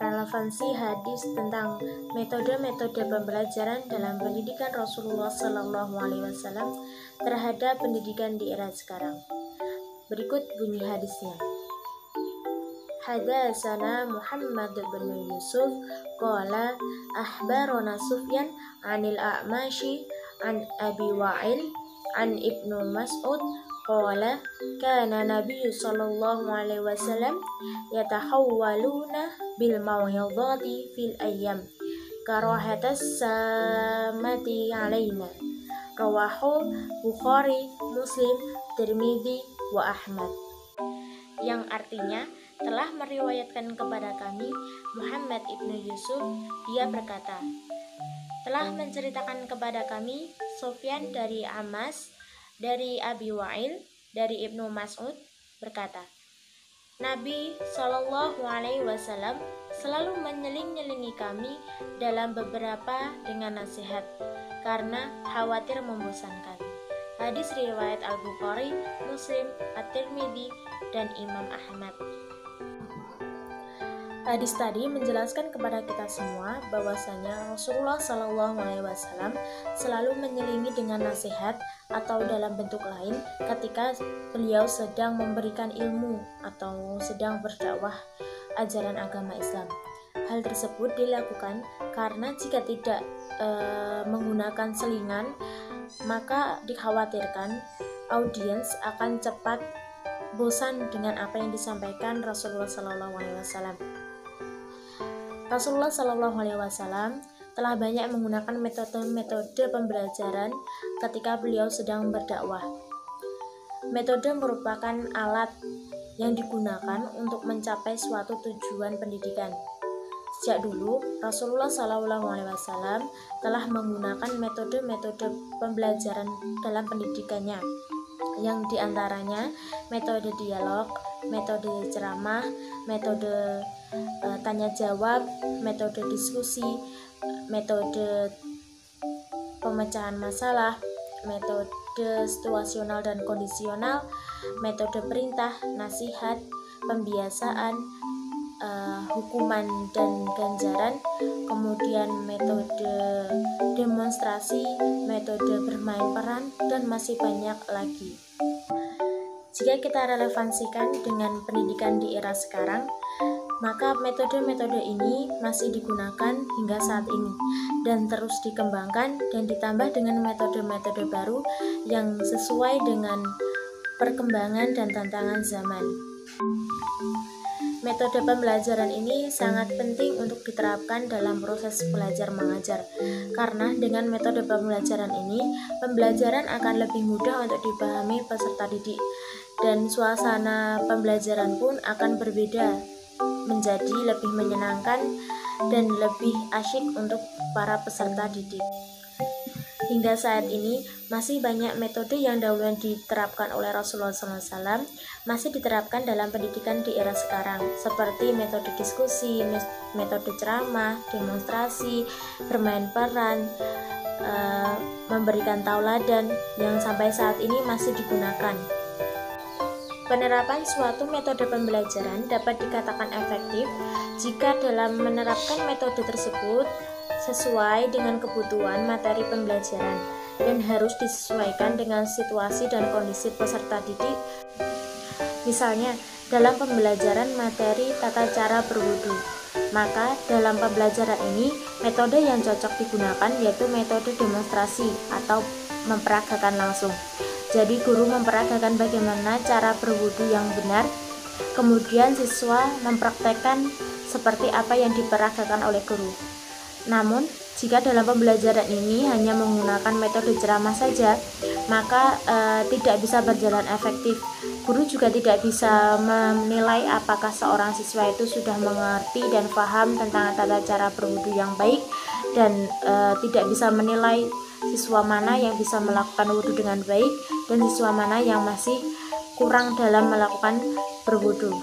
Relevansi hadis tentang metode-metode pembelajaran dalam pendidikan Rasulullah SAW terhadap pendidikan di era sekarang. Berikut bunyi hadisnya. Hadatsana Muhammad bin Yusuf qala akhbarana Sufyan 'anil A'mashi an Abi Wa'il an Ibnu Mas'ud qala kana Nabi sallallahu alaihi wasallam yatahawwaluna bil maw'idhati fil ayyam karahatas samati alaina. Rawahu Bukhari, Muslim, Tirmidzi wa Ahmad. Yang artinya, telah meriwayatkan kepada kami Muhammad ibnu Yusuf, dia berkata, telah menceritakan kepada kami Sufyan dari Amas, dari Abi Wa'il, dari Ibnu Mas'ud berkata, Nabi Shallallahu Alaihi Wasallam selalu menyeling-nyelingi kami dalam beberapa dengan nasihat karena khawatir membosankan. Hadis riwayat Al-Bukhari, Muslim, At-Tirmidzi, dan Imam Ahmad. Hadis tadi menjelaskan kepada kita semua bahwasanya Rasulullah SAW selalu menyelingi dengan nasihat atau dalam bentuk lain ketika beliau sedang memberikan ilmu atau sedang berdakwah ajaran agama Islam. Hal tersebut dilakukan karena jika tidak menggunakan selingan, maka dikhawatirkan audiens akan cepat bosan dengan apa yang disampaikan Rasulullah SAW. Rasulullah SAW telah banyak menggunakan metode-metode pembelajaran ketika beliau sedang berdakwah. Metode merupakan alat yang digunakan untuk mencapai suatu tujuan pendidikan. Sejak dulu, Rasulullah SAW telah menggunakan metode-metode pembelajaran dalam pendidikannya, yang diantaranya metode dialog, metode ceramah, metode tanya jawab, metode diskusi, metode pemecahan masalah, metode situasional dan kondisional, metode perintah, nasihat, pembiasaan, hukuman dan ganjaran, kemudian metode demonstrasi, metode bermain peran, dan masih banyak lagi. Jika kita relevansikan dengan pendidikan di era sekarang, maka metode-metode ini masih digunakan hingga saat ini dan terus dikembangkan dan ditambah dengan metode-metode baru yang sesuai dengan perkembangan dan tantangan zaman. Metode pembelajaran ini sangat penting untuk diterapkan dalam proses belajar mengajar, karena dengan metode pembelajaran ini, pembelajaran akan lebih mudah untuk dipahami peserta didik, dan suasana pembelajaran pun akan berbeda, menjadi lebih menyenangkan dan lebih asyik untuk para peserta didik. Hingga saat ini, masih banyak metode yang dahulu diterapkan oleh Rasulullah SAW masih diterapkan dalam pendidikan di era sekarang, seperti metode diskusi, metode ceramah, demonstrasi, bermain peran, memberikan tauladan yang sampai saat ini masih digunakan. Penerapan suatu metode pembelajaran dapat dikatakan efektif jika dalam menerapkan metode tersebut sesuai dengan kebutuhan materi pembelajaran dan harus disesuaikan dengan situasi dan kondisi peserta didik. Misalnya, dalam pembelajaran materi tata cara berwudu, maka dalam pembelajaran ini metode yang cocok digunakan yaitu metode demonstrasi atau memperagakan langsung. Jadi guru memperagakan bagaimana cara berwudu yang benar, kemudian siswa mempraktekkan seperti apa yang diperagakan oleh guru. Namun, jika dalam pembelajaran ini hanya menggunakan metode ceramah saja, maka tidak bisa berjalan efektif. Guru juga tidak bisa menilai apakah seorang siswa itu sudah mengerti dan paham tentang tata cara berwudu yang baik, dan tidak bisa menilai siswa mana yang bisa melakukan wudu dengan baik dan siswa mana yang masih kurang dalam melakukan berwudu.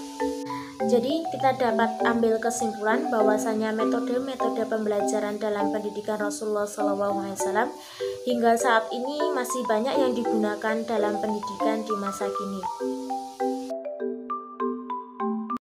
Jadi kita dapat ambil kesimpulan bahwasanya metode-metode pembelajaran dalam pendidikan Rasulullah SAW hingga saat ini masih banyak yang digunakan dalam pendidikan di masa kini.